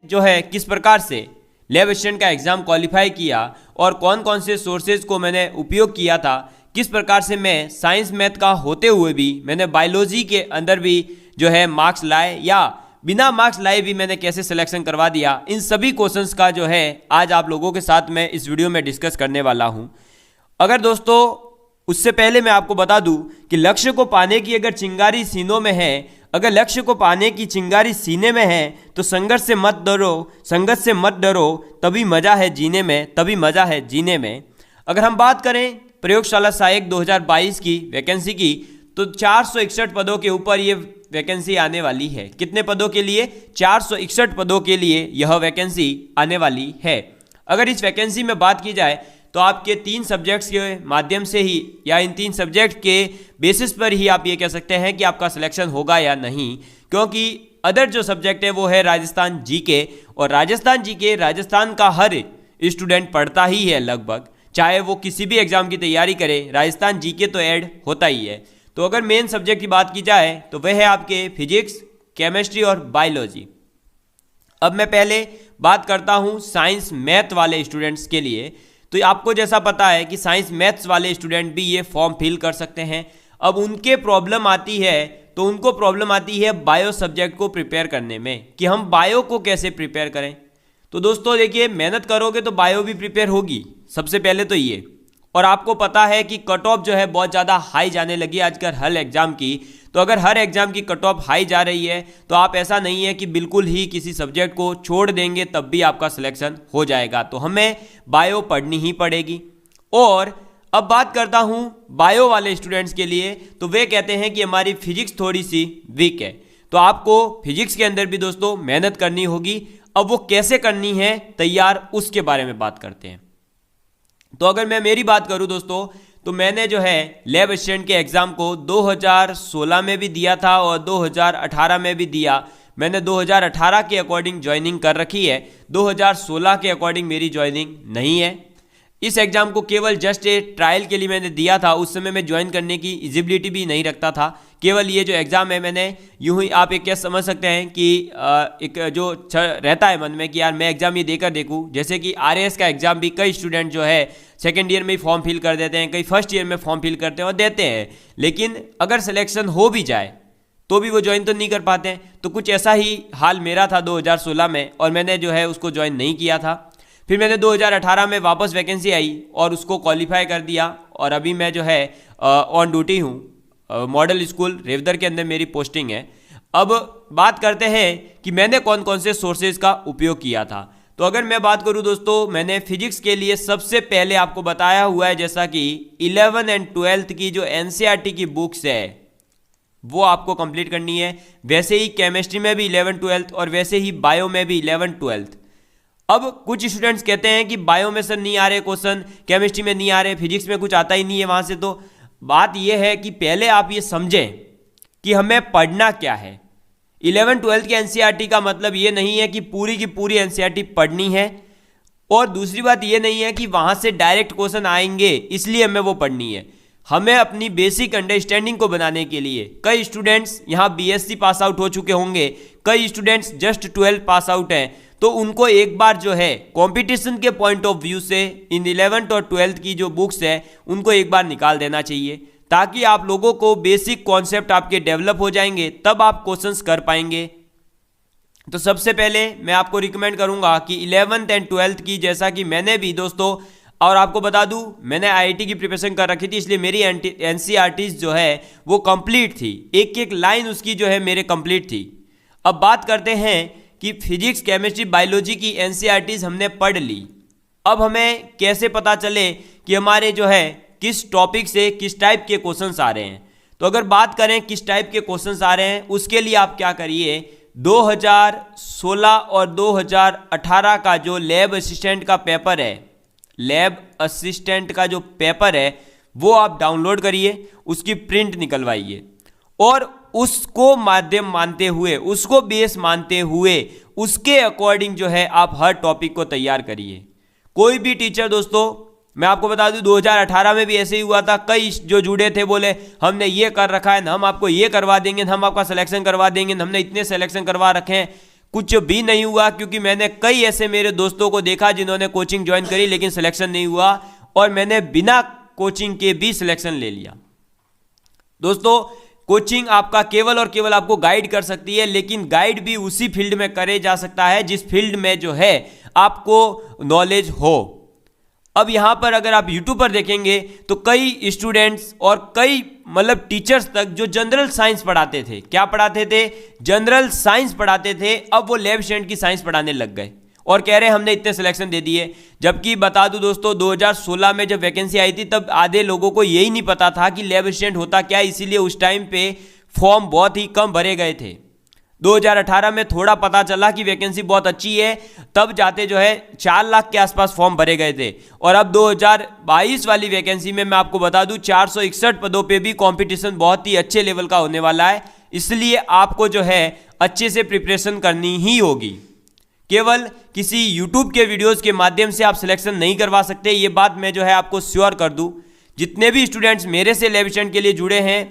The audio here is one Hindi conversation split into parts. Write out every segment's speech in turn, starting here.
जो है किस प्रकार से लैब असिस्टेंट का एग्ज़ाम क्वालिफाई किया और कौन कौन से सोर्सेज को मैंने उपयोग किया था, किस प्रकार से मैं साइंस मैथ का होते हुए भी मैंने बायोलॉजी के अंदर भी जो है मार्क्स लाए या बिना मार्क्स लाए भी मैंने कैसे सिलेक्शन करवा दिया, इन सभी क्वेश्चंस का जो है आज आप लोगों के साथ मैं इस वीडियो में डिस्कस करने वाला हूं। अगर दोस्तों उससे पहले मैं आपको बता दूं कि लक्ष्य को पाने की अगर चिंगारी सीनों में है, अगर लक्ष्य को पाने की चिंगारी सीने में है तो संघर्ष से मत डरो, तभी मजा है जीने में, तभी मजा है जीने में। अगर हम बात करें प्रयोगशाला सहायक 2022 की वैकेंसी की तो 461 पदों के ऊपर ये वैकेंसी आने वाली है। कितने पदों के लिए? 461 पदों के लिए यह वैकेंसी आने वाली है। अगर इस वैकेंसी में बात की जाए तो आपके 3 सब्जेक्ट्स के माध्यम से ही या इन 3 सब्जेक्ट के बेसिस पर ही आप ये कह सकते हैं कि आपका सिलेक्शन होगा या नहीं, क्योंकि अदर जो सब्जेक्ट है वो है राजस्थान जीके, और राजस्थान का हर स्टूडेंट पढ़ता ही है लगभग, चाहे वो किसी भी एग्जाम की तैयारी करे, राजस्थान जीके तो ऐड होता ही है। तो अगर मेन सब्जेक्ट की बात की जाए तो वह है आपके फिजिक्स, केमिस्ट्री और बायोलॉजी। अब मैं पहले बात करता हूँ साइंस मैथ वाले स्टूडेंट्स के लिए। तो आपको जैसा पता है कि साइंस मैथ्स वाले स्टूडेंट भी ये फॉर्म फिल कर सकते हैं। अब उनको प्रॉब्लम आती है बायो सब्जेक्ट को प्रिपेयर करने में कि हम बायो को कैसे प्रिपेयर करें। तो दोस्तों देखिए, मेहनत करोगे तो बायो भी प्रिपेयर होगी, सबसे पहले तो ये। और आपको पता है कि कट ऑफ जो है बहुत ज़्यादा हाई जाने लगी आजकल हर एग्जाम की। तो अगर हर एग्जाम की कट ऑफ हाई जा रही है तो आप ऐसा नहीं है कि बिल्कुल ही किसी सब्जेक्ट को छोड़ देंगे तब भी आपका सिलेक्शन हो जाएगा। तो हमें बायो पढ़नी ही पड़ेगी। और अब बात करता हूँ बायो वाले स्टूडेंट्स के लिए, तो वे कहते हैं कि हमारी फिजिक्स थोड़ी सी वीक है। तो आपको फिजिक्स के अंदर भी दोस्तों मेहनत करनी होगी। अब वो कैसे करनी है तैयार, उसके बारे में बात करते हैं। तो अगर मैं मेरी बात करूं दोस्तों, तो मैंने जो है लैब असिस्टेंट के एग्ज़ाम को 2016 में भी दिया था और 2018 में भी दिया। मैंने 2018 के अकॉर्डिंग ज्वाइनिंग कर रखी है, 2016 के अकॉर्डिंग मेरी ज्वाइनिंग नहीं है। इस एग्ज़ाम को केवल जस्ट ए ट्रायल के लिए मैंने दिया था। उस समय मैं ज्वाइन करने की एलिजिबिलिटी भी नहीं रखता था। केवल ये जो एग्ज़ाम है मैंने यूं ही, आप एक क्या समझ सकते हैं कि एक जो रहता है मन में कि यार मैं एग्ज़ाम ये देकर देखूं। जैसे कि आरएएस का एग्ज़ाम भी कई स्टूडेंट जो है सेकेंड ईयर में ही फॉर्म फिल कर देते हैं, कई फर्स्ट ईयर में फॉर्म फिल करते हैं और देते हैं, लेकिन अगर सिलेक्शन हो भी जाए तो भी वो ज्वाइन तो नहीं कर पाते हैं। तो कुछ ऐसा ही हाल मेरा था 2016 में, और मैंने जो है उसको ज्वाइन नहीं किया था। फिर मैंने 2018 में वापस वैकेंसी आई और उसको क्वालिफाई कर दिया, और अभी मैं जो है ऑन ड्यूटी हूँ। मॉडल स्कूल रेवदर के अंदर मेरी पोस्टिंग है। अब बात करते हैं कि मैंने कौन कौन से सोर्सेज का उपयोग किया था। तो अगर मैं बात करूं दोस्तों, मैंने फिजिक्स के लिए सबसे पहले आपको बताया हुआ है जैसा कि 11 एंड 12th की जो एनसीईआरटी की बुक्स है वो आपको कंप्लीट करनी है। वैसे ही केमिस्ट्री में भी 11 12th और वैसे ही बायो में भी 11 12th। अब कुछ स्टूडेंट्स कहते हैं कि बायो में सर नहीं आ रहे क्वेश्चन, केमिस्ट्री में नहीं आ रहे, फिजिक्स में कुछ आता ही नहीं है वहाँ से। तो बात यह है कि पहले आप ये समझें कि हमें पढ़ना क्या है। 11 12th की एनसीईआरटी का मतलब ये नहीं है कि पूरी की पूरी एनसीईआरटी पढ़नी है, और दूसरी बात ये नहीं है कि वहाँ से डायरेक्ट क्वेश्चन आएंगे इसलिए हमें वो पढ़नी है। हमें अपनी बेसिक अंडरस्टैंडिंग को बनाने के लिए, कई स्टूडेंट्स यहाँ बीएससी पास आउट हो चुके होंगे, कई स्टूडेंट्स जस्ट 12 पास आउट हैं, तो उनको एक बार जो है कंपटीशन के पॉइंट ऑफ व्यू से इन 11th और 12th की जो बुक्स है उनको एक बार निकाल देना चाहिए, ताकि आप लोगों को बेसिक कॉन्सेप्ट आपके डेवलप हो जाएंगे, तब आप क्वेश्चंस कर पाएंगे। तो सबसे पहले मैं आपको रिकमेंड करूंगा कि 11th एंड 12th की, जैसा कि मैंने भी दोस्तों, और आपको बता दूं मैंने आईआईटी की प्रिपरेशन कर रखी थी, इसलिए मेरी एनसीईआरटीज जो है वो कंप्लीट थी, एक एक लाइन उसकी जो है मेरे कंप्लीट थी। अब बात करते हैं कि फिजिक्स, केमिस्ट्री, बायोलॉजी की एनसीईआरटीज हमने पढ़ ली। अब हमें कैसे पता चले कि हमारे जो है किस टॉपिक से किस टाइप के क्वेश्चंस आ रहे हैं। तो अगर बात करें किस टाइप के क्वेश्चंस आ रहे हैं, उसके लिए आप क्या करिए, 2016 और 2018 का जो लैब असिस्टेंट का पेपर है, लैब असिस्टेंट का जो पेपर है वो आप डाउनलोड करिए, उसकी प्रिंट निकलवाइए और उसको माध्यम मानते हुए, उसको बेस मानते हुए, उसके अकॉर्डिंग जो है आप हर टॉपिक को तैयार करिए। कोई भी टीचर दोस्तों, मैं आपको बता दूं 2018 में भी ऐसे ही हुआ था, कई जो जुड़े थे बोले हमने ये कर रखा है, हम आपको ये करवा देंगे, हम आपका सिलेक्शन करवा देंगे, हमने इतने सिलेक्शन करवा रखे हैं। कुछ भी नहीं हुआ, क्योंकि मैंने कई ऐसे मेरे दोस्तों को देखा जिन्होंने कोचिंग ज्वाइन करी लेकिन सिलेक्शन नहीं हुआ, और मैंने बिना कोचिंग के भी सिलेक्शन ले लिया। दोस्तों, कोचिंग आपका केवल और केवल आपको गाइड कर सकती है, लेकिन गाइड भी उसी फील्ड में करे जा सकता है जिस फील्ड में जो है आपको नॉलेज हो। अब यहां पर अगर आप YouTube पर देखेंगे तो कई स्टूडेंट्स और कई मतलब टीचर्स तक जो जनरल साइंस पढ़ाते थे, क्या पढ़ाते थे? जनरल साइंस पढ़ाते थे, अब वो लैब स्टूडेंट की साइंस पढ़ाने लग गए और कह रहे हैं हमने इतने सिलेक्शन दे दिए। जबकि बता दूं दोस्तों, 2016 में जब वैकेंसी आई थी तब आधे लोगों को यही नहीं पता था कि लैब असिस्टेंट होता क्या, इसीलिए उस टाइम पे फॉर्म बहुत ही कम भरे गए थे। 2018 में थोड़ा पता चला कि वैकेंसी बहुत अच्छी है, तब जाते जो है 4 लाख के आसपास फॉर्म भरे गए थे। और अब 2022 वाली वैकेंसी में मैं आपको बता दूं 461 पदों पे भी कंपटीशन बहुत ही अच्छे लेवल का होने वाला है, इसलिए आपको जो है अच्छे से प्रिपरेशन करनी ही होगी। केवल किसी YouTube के वीडियोस के माध्यम से आप सिलेक्शन नहीं करवा सकते, ये बात मैं जो है आपको श्योर कर दूं। जितने भी स्टूडेंट्स मेरे से लैब असिस्टेंट के लिए जुड़े हैं,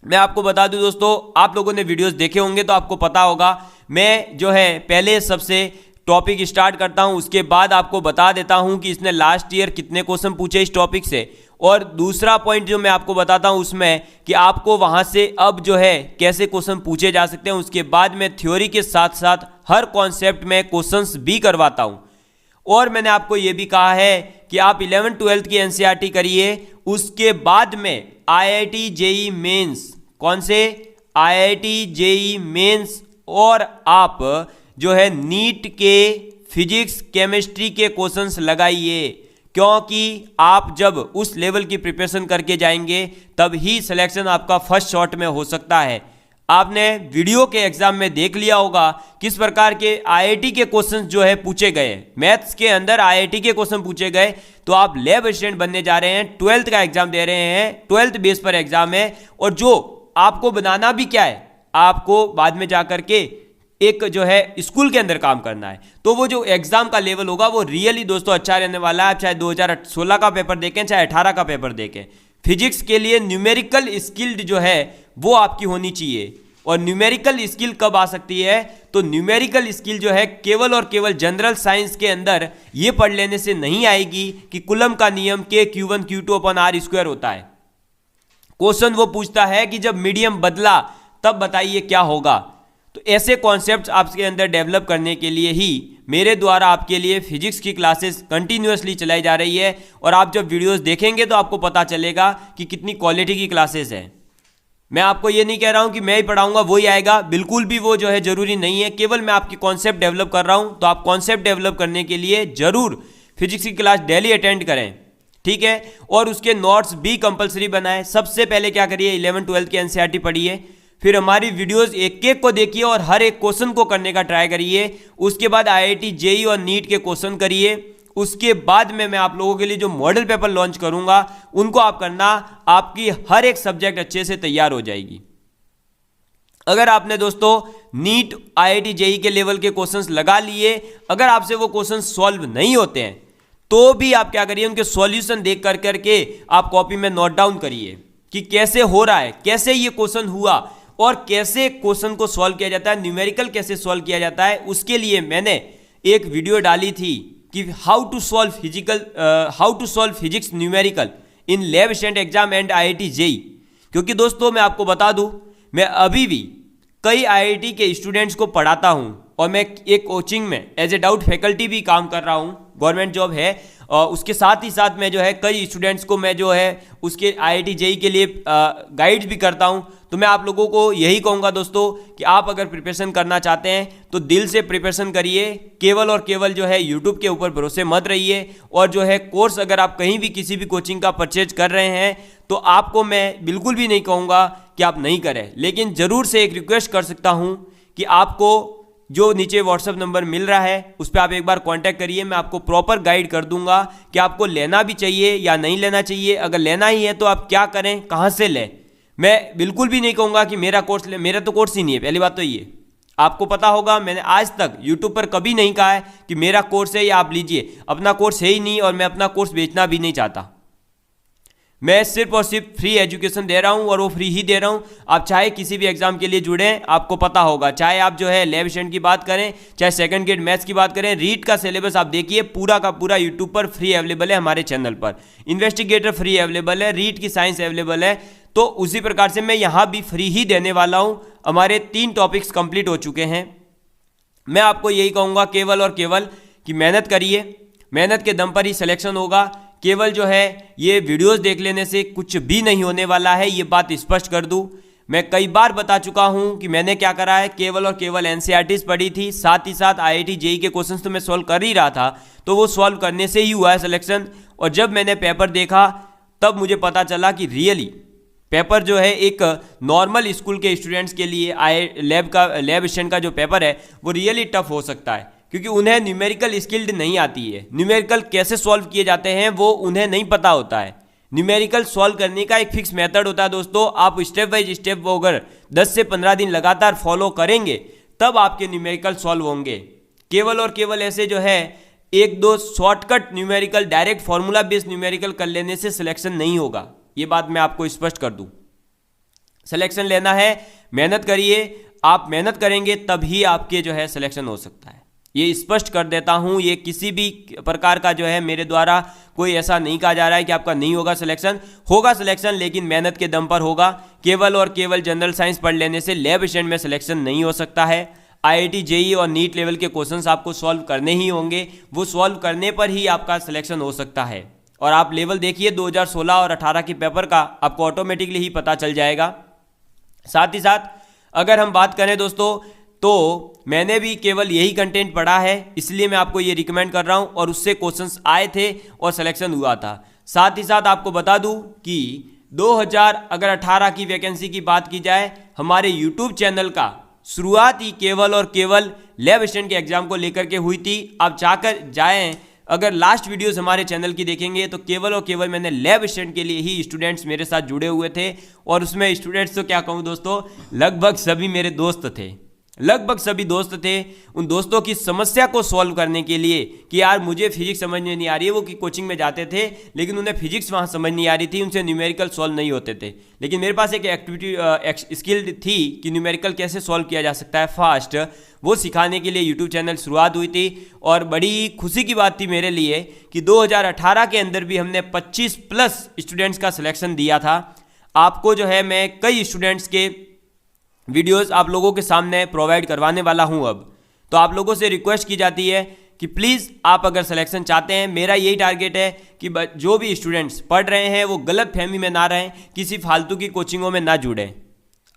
मैं आपको बता दूं दोस्तों, आप लोगों ने वीडियोस देखे होंगे तो आपको पता होगा, मैं जो है पहले सबसे टॉपिक स्टार्ट करता हूं, उसके बाद आपको बता देता हूं कि इसने लास्ट ईयर कितने क्वेश्चन पूछे इस टॉपिक से, और दूसरा पॉइंट जो मैं आपको बताता हूं उसमें कि आपको वहां से अब जो है कैसे क्वेश्चन पूछे जा सकते हैं। उसके बाद मैं थ्योरी के साथ साथ हर कॉन्सेप्ट में क्वेश्चंस भी करवाता हूं। और मैंने आपको यह भी कहा है कि आप 11th-12th की एनसीईआरटी करिए, उसके बाद में IIT JEE मेंस, कौन से? IIT JEE मेंस, और आप जो है नीट के फिजिक्स केमिस्ट्री के क्वेश्चंस लगाइए, क्योंकि आप जब उस लेवल की प्रिपरेशन करके जाएंगे तब ही सिलेक्शन आपका फर्स्ट शॉट में हो सकता है। आपने वीडियो के एग्जाम में देख लिया होगा किस प्रकार के IIT के क्वेश्चंस जो है पूछे गए, मैथ्स के अंदर IIT के क्वेश्चन पूछे गए। तो आप लैब असिस्टेंट बनने जा रहे हैं, 12th का एग्जाम दे रहे हैं, 12th बेस पर एग्जाम है, और जो आपको बनाना भी क्या है, आपको बाद में जाकर के एक जो है स्कूल के अंदर काम करना है। तो वो जो एग्जाम का लेवल होगा वो रियली दोस्तों अच्छा रहने वाला है। चाहे 2016 का पेपर देखें, चाहे 18 का पेपर देखें, फिजिक्स के लिए न्यूमेरिकल स्किल्ड जो है वो आपकी होनी चाहिए। और न्यूमेरिकल स्किल कब आ सकती है? तो न्यूमेरिकल स्किल जो है केवल और केवल जनरल साइंस के अंदर ये पढ़ लेने से नहीं आएगी कि कुलम का नियम Q1 Q2 अपन R² होता है। क्वेश्चन वो पूछता है कि जब मीडियम बदला तब बताइए क्या होगा। तो ऐसे कॉन्सेप्ट्स आपके अंदर डेवलप करने के लिए ही मेरे द्वारा आपके लिए फिजिक्स की क्लासेस कंटिन्यूअसली चलाई जा रही है, और आप जब वीडियोस देखेंगे तो आपको पता चलेगा कि कितनी क्वालिटी की क्लासेस है। मैं आपको ये नहीं कह रहा हूं कि मैं ही पढ़ाऊंगा वही आएगा, बिल्कुल भी वो जो है जरूरी नहीं है, केवल मैं आपकी कॉन्सेप्ट डेवलप कर रहा हूं। तो आप कॉन्सेप्ट डेवलप करने के लिए जरूर फिजिक्स की क्लास डेली अटेंड करें, ठीक है, और उसके नोट्स भी कंपलसरी बनाएं। सबसे पहले क्या करिए, 11th-12th की एनसीईआरटी पढ़िए, फिर हमारी वीडियोस एक एक को देखिए और हर एक क्वेश्चन को करने का ट्राई करिए। उसके बाद IIT JEE और नीट के क्वेश्चन करिए। उसके बाद में मैं आप लोगों के लिए जो मॉडल पेपर लॉन्च करूंगा उनको आप करना, आपकी हर एक सब्जेक्ट अच्छे से तैयार हो जाएगी। अगर आपने दोस्तों नीट IIT JEE के लेवल के क्वेश्चंस लगा लिए, अगर आपसे वो क्वेश्चन सॉल्व नहीं होते हैं तो भी आप क्या करिए, उनके सॉल्यूशन देख कर करके आप कॉपी में नोट डाउन करिए कि कैसे हो रहा है, कैसे ये क्वेश्चन हुआ और कैसे क्वेश्चन को सॉल्व किया जाता है, न्यूमेरिकल कैसे सॉल्व किया जाता है। उसके लिए मैंने एक वीडियो डाली थी कि how to solve physics numerical in lab assistant exam and IIT JEE। क्योंकि दोस्तों मैं आपको बता दूं, मैं अभी भी कई IIT के स्टूडेंट्स को पढ़ाता हूं, और मैं एक कोचिंग में एज ए डाउट फैकल्टी भी काम कर रहा हूं, गवर्नमेंट जॉब है। उसके साथ ही साथ मैं जो है कई स्टूडेंट्स को मैं जो है उसके IIT JEE के लिए गाइड भी करता हूं। तो मैं आप लोगों को यही कहूंगा दोस्तों कि आप अगर प्रिपरेशन करना चाहते हैं तो दिल से प्रिपरेशन करिए, केवल और केवल जो है YouTube के ऊपर भरोसे मत रहिए। और जो है कोर्स अगर आप कहीं भी किसी भी कोचिंग का परचेज कर रहे हैं तो आपको मैं बिल्कुल भी नहीं कहूँगा कि आप नहीं करें, लेकिन ज़रूर से एक रिक्वेस्ट कर सकता हूँ कि आपको जो नीचे व्हाट्सएप नंबर मिल रहा है उस पर आप एक बार कांटेक्ट करिए। मैं आपको प्रॉपर गाइड कर दूंगा कि आपको लेना भी चाहिए या नहीं लेना चाहिए। अगर लेना ही है तो आप क्या करें, कहाँ से लें। मैं बिल्कुल भी नहीं कहूँगा कि मेरा कोर्स ले, मेरा तो कोर्स ही नहीं है। पहली बात तो ये आपको पता होगा, मैंने आज तक यूट्यूब पर कभी नहीं कहा है कि मेरा कोर्स है या आप लीजिए। अपना कोर्स है ही नहीं और मैं अपना कोर्स बेचना भी नहीं चाहता। मैं सिर्फ और सिर्फ फ्री एजुकेशन दे रहा हूं और वो फ्री ही दे रहा हूं। आप चाहे किसी भी एग्जाम के लिए जुड़ें, आपको पता होगा, चाहे आप जो है लैब एशिएंट की बात करें, चाहे सेकंड ग्रेड मैथ्स की बात करें, रीट का सिलेबस आप देखिए पूरा का पूरा यूट्यूब पर फ्री अवेलेबल है हमारे चैनल पर। इन्वेस्टिगेटर फ्री अवेलेबल है, रीट की साइंस अवेलेबल है। तो उसी प्रकार से मैं यहाँ भी फ्री ही देने वाला हूँ। हमारे 3 टॉपिक्स कंप्लीट हो चुके हैं। मैं आपको यही कहूँगा केवल और केवल कि मेहनत करिए, मेहनत के दम पर ही सिलेक्शन होगा। केवल जो है ये वीडियोस देख लेने से कुछ भी नहीं होने वाला है, ये बात स्पष्ट कर दूं। मैं कई बार बता चुका हूं कि मैंने क्या करा है, केवल और केवल एनसीईआरटीज पढ़ी थी, साथ ही साथ आईआईटी जेईई के क्वेश्चंस तो मैं सॉल्व कर ही रहा था, तो वो सॉल्व करने से ही हुआ है सिलेक्शन। और जब मैंने पेपर देखा तब मुझे पता चला कि रियली पेपर जो है एक नॉर्मल स्कूल के स्टूडेंट्स के लिए लैब एशिएंट का जो पेपर है वो रियली टफ हो सकता है, क्योंकि उन्हें न्यूमेरिकल स्किल्ड नहीं आती है। न्यूमेरिकल कैसे सॉल्व किए जाते हैं वो उन्हें नहीं पता होता है। न्यूमेरिकल सॉल्व करने का एक फिक्स मेथड होता है दोस्तों। आप स्टेप बाय स्टेप वो अगर 10 से 15 दिन लगातार फॉलो करेंगे तब आपके न्यूमेरिकल सॉल्व होंगे। केवल और केवल ऐसे जो है 1-2 shortcut numerical, direct formula based numerical कर लेने से सिलेक्शन नहीं होगा। ये बात मैं आपको स्पष्ट कर दूं। सिलेक्शन लेना है, मेहनत करिए, आप मेहनत करेंगे तभी आपके जो है सिलेक्शन हो सकता है। ये स्पष्ट कर देता हूं, ये किसी भी प्रकार का जो है मेरे द्वारा कोई ऐसा नहीं कहा जा रहा है कि आपका नहीं होगा सिलेक्शन। होगा सिलेक्शन, लेकिन मेहनत के दम पर होगा। केवल और केवल जनरल साइंस पढ़ लेने से लैब एशिएंट में सिलेक्शन नहीं हो सकता है। आईआईटी जेईई और नीट लेवल के क्वेश्चंस आपको सॉल्व करने ही होंगे, वो सॉल्व करने पर ही आपका सिलेक्शन हो सकता है। और आप लेवल देखिए 2016 और 18 के पेपर का, आपको ऑटोमेटिकली ही पता चल जाएगा। साथ ही साथ अगर हम बात करें दोस्तों, तो मैंने भी केवल यही कंटेंट पढ़ा है, इसलिए मैं आपको ये रिकमेंड कर रहा हूँ, और उससे क्वेश्चंस आए थे और सिलेक्शन हुआ था। साथ ही साथ आपको बता दूं कि 2018 की वैकेंसी की बात की जाए, हमारे यूट्यूब चैनल का शुरुआत ही केवल और केवल लैब एशिएंट के एग्जाम को लेकर के हुई थी। आप जाकर जाएं, अगर लास्ट वीडियोस हमारे चैनल की देखेंगे तो केवल और केवल मैंने लैब एशिएंट के लिए ही स्टूडेंट्स मेरे साथ जुड़े हुए थे, और उसमें स्टूडेंट्स तो क्या कहूँ दोस्तों, लगभग सभी मेरे दोस्त थे, लगभग सभी दोस्त थे। उन दोस्तों की समस्या को सॉल्व करने के लिए कि यार मुझे फिजिक्स समझ में नहीं आ रही है, वो कि कोचिंग में जाते थे लेकिन उन्हें फिजिक्स वहाँ समझ नहीं आ रही थी, उनसे न्यूमेरिकल सॉल्व नहीं होते थे। लेकिन मेरे पास एक एक्टिविटी स्किल थी कि न्यूमेरिकल कैसे सॉल्व किया जा सकता है फास्ट, वो सिखाने के लिए यूट्यूब चैनल शुरुआत हुई थी। और बड़ी खुशी की बात थी मेरे लिए कि 2018 के अंदर भी हमने 25+ स्टूडेंट्स का सिलेक्शन दिया था। आपको जो है मैं कई स्टूडेंट्स के वीडियोस आप लोगों के सामने प्रोवाइड करवाने वाला हूं अब। तो आप लोगों से रिक्वेस्ट की जाती है कि प्लीज़ आप अगर सिलेक्शन चाहते हैं, मेरा यही टारगेट है कि जो भी स्टूडेंट्स पढ़ रहे हैं वो गलत फहमी में ना रहें, किसी फालतू की कोचिंगों में ना जुड़ें।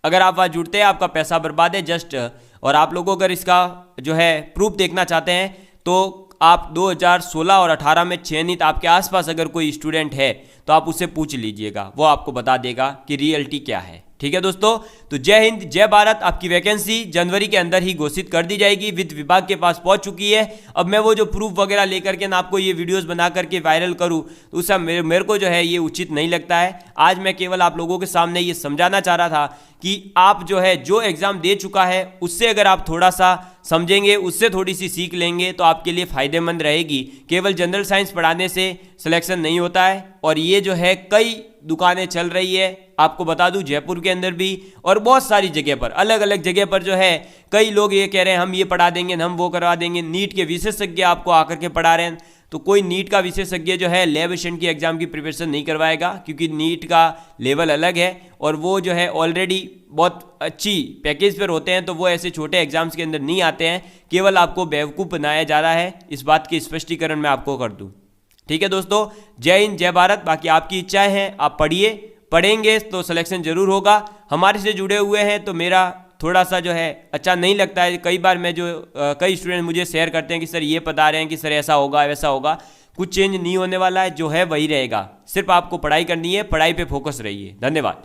अगर आप वहाँ जुड़ते हैं आपका पैसा बर्बाद है जस्ट। और आप लोगों अगर इसका जो है प्रूफ देखना चाहते हैं तो आप 2016 और 18 में चयनित आपके आसपास अगर कोई स्टूडेंट है तो आप उससे पूछ लीजिएगा, वो आपको बता देगा कि रियलिटी क्या है। ठीक है दोस्तों, तो जय हिंद जय भारत। आपकी वैकेंसी जनवरी के अंदर ही घोषित कर दी जाएगी, वित्त विभाग के पास पहुंच चुकी है। अब मैं वो जो प्रूफ वगैरह लेकर के ना आपको ये वीडियोस बना करके वायरल करूं तो उसका मेरे को जो है ये उचित नहीं लगता है। आज मैं केवल आप लोगों के सामने ये समझाना चाह रहा था कि आप जो है जो एग्जाम दे चुका है उससे अगर आप थोड़ा सा समझेंगे, उससे थोड़ी सी सीख लेंगे तो आपके लिए फायदेमंद रहेगी। केवल जनरल साइंस पढ़ाने से सिलेक्शन नहीं होता है, और ये जो है कई दुकानें चल रही है, आपको बता दूं जयपुर के अंदर भी और बहुत सारी जगह पर, अलग अलग जगह पर जो है कई लोग ये कह रहे हैं हम ये पढ़ा देंगे, हम वो करवा देंगे। नीट के विशेषज्ञ आपको आकर के पढ़ा रहे हैं, तो कोई नीट का विशेषज्ञ जो है लैब एशिएंट की एग्जाम की प्रिपरेशन नहीं करवाएगा, क्योंकि नीट का लेवल अलग है और वो जो है ऑलरेडी बहुत अच्छी पैकेज पर होते हैं, तो वो ऐसे छोटे एग्जाम्स के अंदर नहीं आते हैं। केवल आपको बेवकूफ़ बनाया जा रहा है, इस बात की स्पष्टीकरण मैं आपको कर दूं। ठीक है दोस्तों, जय हिंद जय भारत। बाकी आपकी इच्छाएं हैं, आप पढ़िए, पढ़ेंगे तो सिलेक्शन जरूर होगा। हमारे से जुड़े हुए हैं तो मेरा थोड़ा सा जो है अच्छा नहीं लगता है। कई बार मैं जो कई स्टूडेंट मुझे शेयर करते हैं कि सर ये बता रहे हैं कि सर ऐसा होगा वैसा होगा, कुछ चेंज नहीं होने वाला है, जो है वही रहेगा। सिर्फ आपको पढ़ाई करनी है, पढ़ाई पे फोकस रहिए। धन्यवाद।